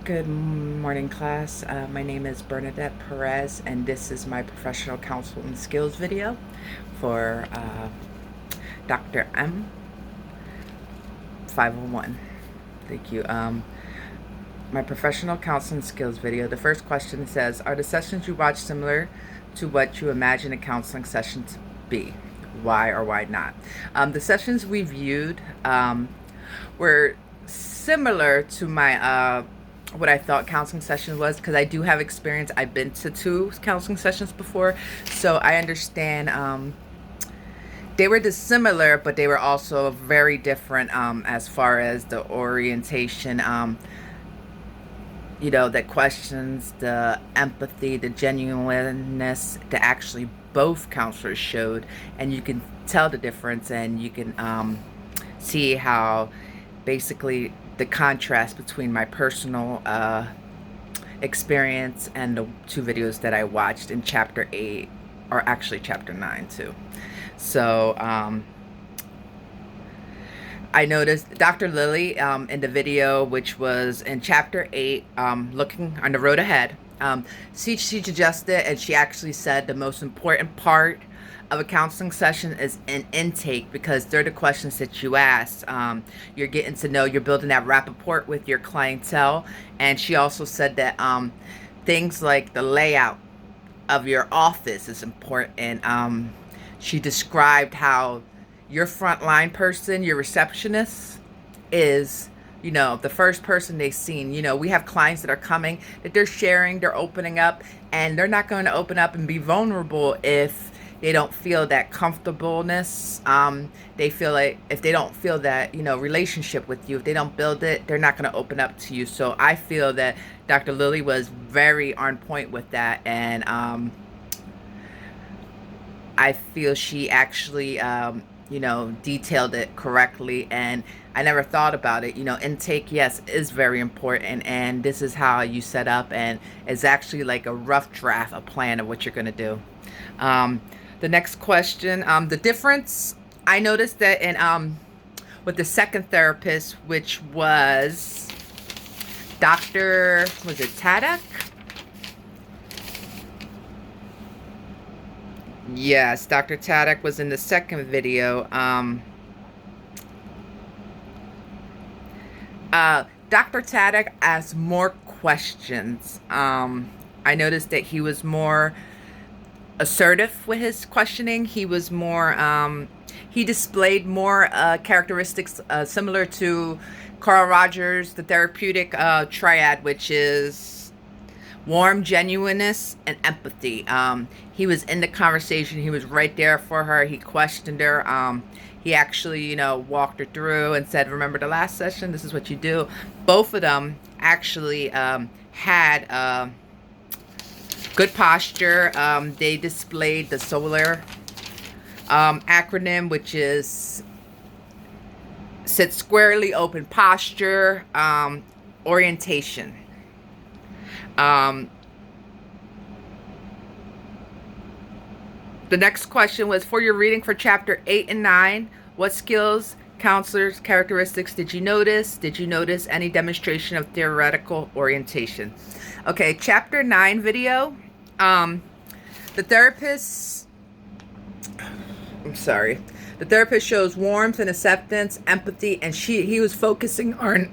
Good morning, class. My name is Bernadette Perez, and this is my professional counsel and skills video for Dr. M 501. Thank you. My professional counsel and skills video. The first question says, are the sessions you watch similar to what you imagine a counseling session to be? Why or why not? The sessions we viewed were similar to my what I thought counseling session was, because I do have experience. I've been to 2 counseling sessions before, so I understand they were dissimilar, but they were also very different as far as the orientation, the questions, the empathy, the genuineness that actually both counselors showed, and you can tell the difference, and you can see how basically the contrast between my personal experience and the 2 videos that I watched in chapter 8, or actually chapter 9 too. So I noticed Dr. Lily in the video, which was in chapter 8, looking on the road ahead, she suggested, and she actually said, the most important part of a counseling session is an intake, because they're the questions that you ask. You're getting to know, you're building that rapport with your clientele. And she also said that things like the layout of your office is important. She described how your frontline person, your receptionist, is the first person they've seen. We have clients that are coming, that they're sharing, they're opening up, and they're not going to open up and be vulnerable if they don't feel that comfortableness. They feel like if they don't feel that, relationship with you, if they don't build it, they're not going to open up to you. So I feel that Dr. Lily was very on point with that. And I feel she actually, detailed it correctly. And I never thought about it. Intake, yes, is very important. And this is how you set up. And it's actually like a rough draft, a plan of what you're going to do. The next question, the difference, I noticed that in with the second therapist, which was Dr. was it Tadek? Yes, Dr. Tadek was in the second video. Dr. Tadek asked more questions. I noticed that he was more assertive with his questioning. He was more he displayed more characteristics similar to Carl Rogers, the therapeutic triad, which is warm, genuineness, and empathy. He was in the conversation. He was right there for her. He questioned her. He actually, walked her through and said, remember the last session? This is what you do. Both of them actually had good posture. They displayed the SOLAR acronym, which is sit squarely, open posture, orientation. The next question was, for your reading for chapter 8 and 9, what skills, counselors, characteristics did you notice? Did you notice any demonstration of theoretical orientation? Okay, chapter 9 video. The therapist shows warmth and acceptance, empathy, and he was focusing on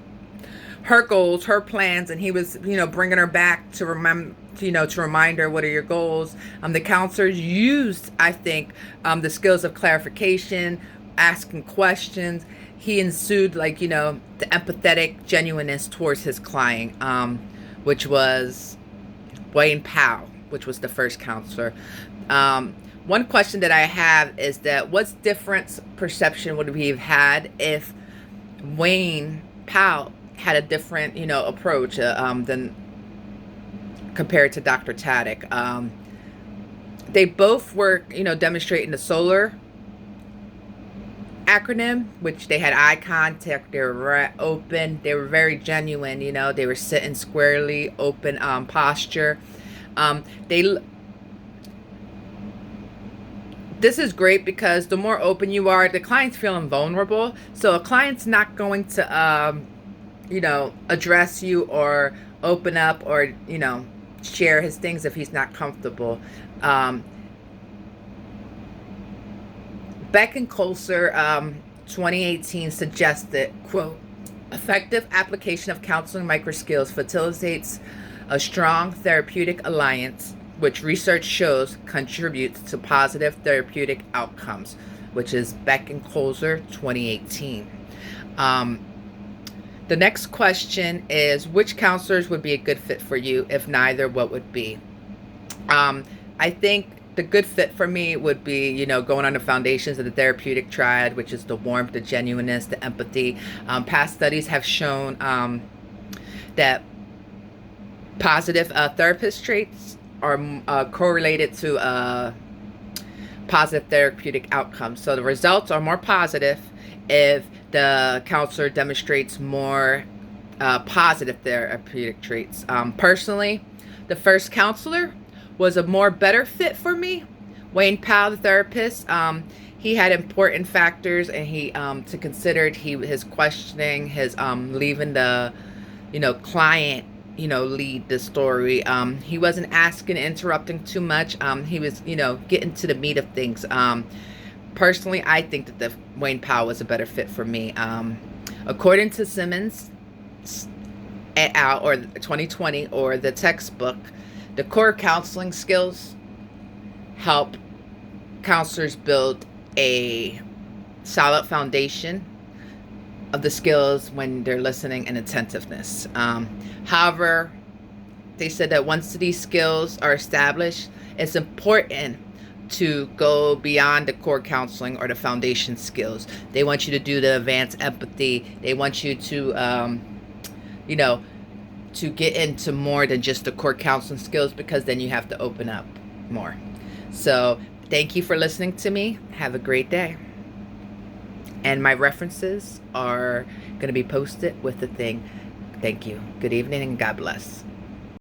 her goals, her plans, and he was, bringing her back to remember, to remind her, what are your goals? The counselors used, I think, the skills of clarification, asking questions. He ensued, the empathetic genuineness towards his client, which was Wayne Powell, which was the first counselor. One question that I have is that what's different perception would we have had if Wayne Powell had a different, approach than compared to Dr. Tadek. They both were, demonstrating the SOLAR acronym, which they had eye contact, they were open, they were very genuine, they were sitting squarely, open posture. This is great because the more open you are, the client's feeling vulnerable. So a client's not going to, address you or open up or, share his things if he's not comfortable. Beck and Colser, 2018, suggested, quote, effective application of counseling microskills facilitates a strong therapeutic alliance, which research shows contributes to positive therapeutic outcomes, which is Beck and Colser, 2018. The next question is, which counselors would be a good fit for you? If neither, what would be? I think the good fit for me would be, going on the foundations of the therapeutic triad, which is the warmth, the genuineness, the empathy. Past studies have shown that positive therapist traits are correlated to positive therapeutic outcomes. So the results are more positive if the counselor demonstrates more positive therapeutic traits. Personally, the first counselor was a better fit for me. Wayne Powell, the therapist, he had important factors, and he to consider. His questioning, his leaving the client lead the story. He wasn't asking, interrupting too much. He was getting to the meat of things. Personally, I think that the Wayne Powell was a better fit for me. According to Simmons et al., or 2020, or the textbook, the core counseling skills help counselors build a solid foundation of the skills when they're listening and attentiveness. However, they said that once these skills are established, it's important to go beyond the core counseling or the foundation skills. They want you to do the advanced empathy. They want you to, to get into more than just the core counseling skills, because then you have to open up more. So thank you for listening to me. Have a great day. And my references are going to be posted with the thing. Thank you. Good evening and God bless.